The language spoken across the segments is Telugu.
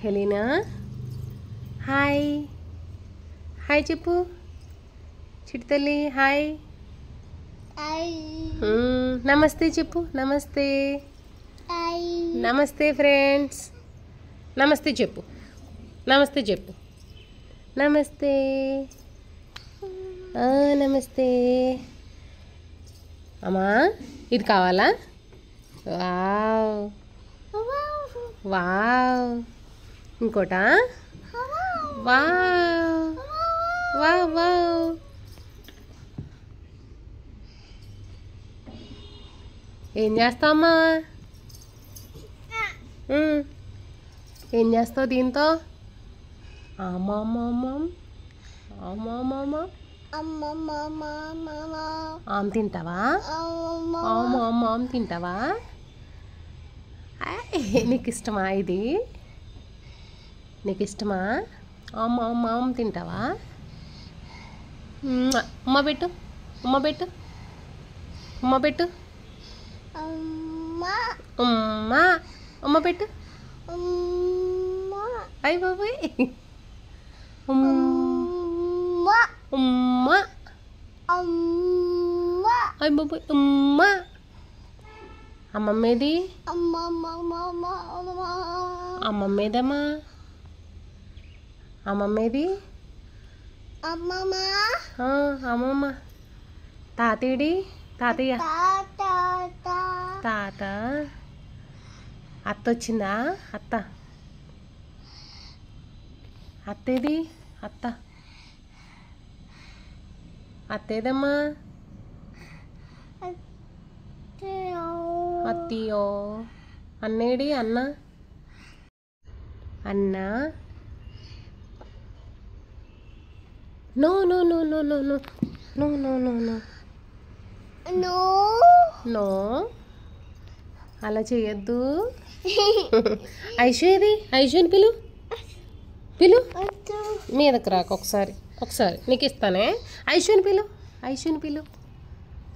హెలీనా హాయ్ హాయ్ చెప్పు చిట్టి తల్లి హాయ్ నమస్తే చెప్పు నమస్తే నమస్తే ఫ్రెండ్స్ నమస్తే చెప్పు నమస్తే చెప్పు నమస్తే నమస్తే అమ్మా ఇది కావాలా వావ్ వావ్ ఇంకోటా వావ్ వావ్ వావ్ ఏం చేస్తావమ్మా ఏం చేస్తావు దీంతో ఆమ్ తింటావా ఆమ్ తింటావా నీకు ఇష్టమా ఇది నీకు ఇష్టమా ఆమ్ తింటావా ఉమ్మ పెట్టు ఉమ్మ పెట్టు ఉమ్మ పెట్టు ఉమ్మ ఉమ్మ పెట్టు అయ్య బాబాయ్ ఉమ్మ అయ్య బాబాయ్ ఉమ్మ అమ్మమ్మేది అమ్మమ్మేదమ్మా అమ్మమ్మేది అమ్మమ్మ తాతేడి తాతయ్య తాత అత్త వచ్చిందా అత్త అత్తేది అత్త అత్తేదమ్మా అత్తయ్యో అన్నేడి అన్న అన్న no no no no no no no no no no no no అలా చేయొద్దు ఐషు ఏది ఐషుని పిలు పిలు మీదకి రాకు ఒకసారి ఒకసారి నీకు ఇస్తానే ఐషుని పిలు ఐషుని పిలు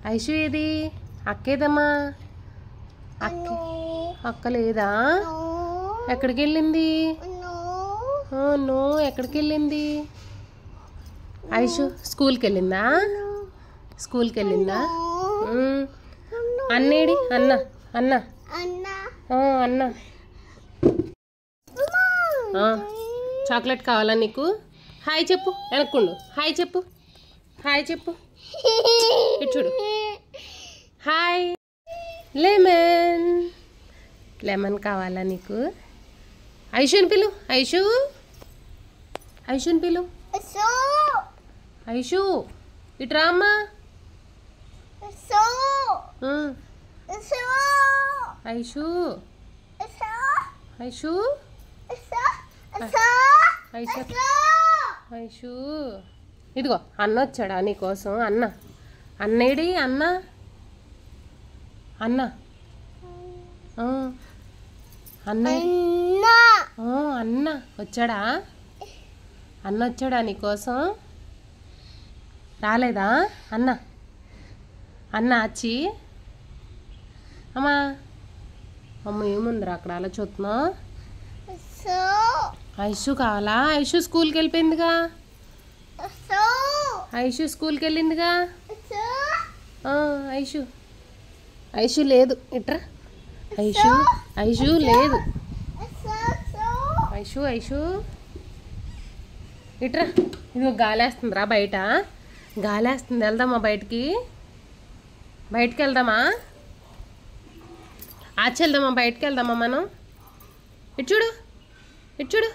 ఐషు ఏది అక్కేదమ్మా అక్క లేదా ఎక్కడికి వెళ్ళింది నో ఎక్కడికి వెళ్ళింది ఐషు స్కూల్కి వెళ్ళిందా స్కూల్కి వెళ్ళిందా అన్నేడి అన్న అన్న అన్న చాక్లెట్ కావాలా నీకు హాయ్ చెప్పు వెనక్కుండు హాయ్ చెప్పు హాయ్ చెప్పు ఇటు చూడు హాయ్ లెమన్ లెమన్ కావాలా నీకు ఐషుని పిలు ఐషు ఐషుని పిలు ఐషు ఇటు రామ్మా ఐషు ఐషు ఐషు ఐషు ఇదిగో అన్న వచ్చాడా నీకోసం అన్న అన్నేడి అన్న అన్న అన్న అన్న వచ్చాడా అన్న వచ్చాడా నీకోసం రాలేదా అన్న అన్న వచ్చి అమ్మా అమ్మ ఏముందిరా అక్కడ అలా చూస్తున్నా ఐషు కావాలా ఐషు స్కూల్కి వెళ్ళిపోయిందిగా ఐషు స్కూల్కి వెళ్ళిందిగా ఐషు ఐషు లేదు ఇట్రా ఐషు ఐషు లేదు ఐషు ఐషు ఇట్రా ఇదిగో గాలేస్తుందిరా బయట గాలేస్తుంది వెళ్దామా బయటికి బయటికి వెళ్దామా ఆచి వెళ్దామా బయటికి వెళ్దామా మనం ఇటు చూడు ఇటు చూడు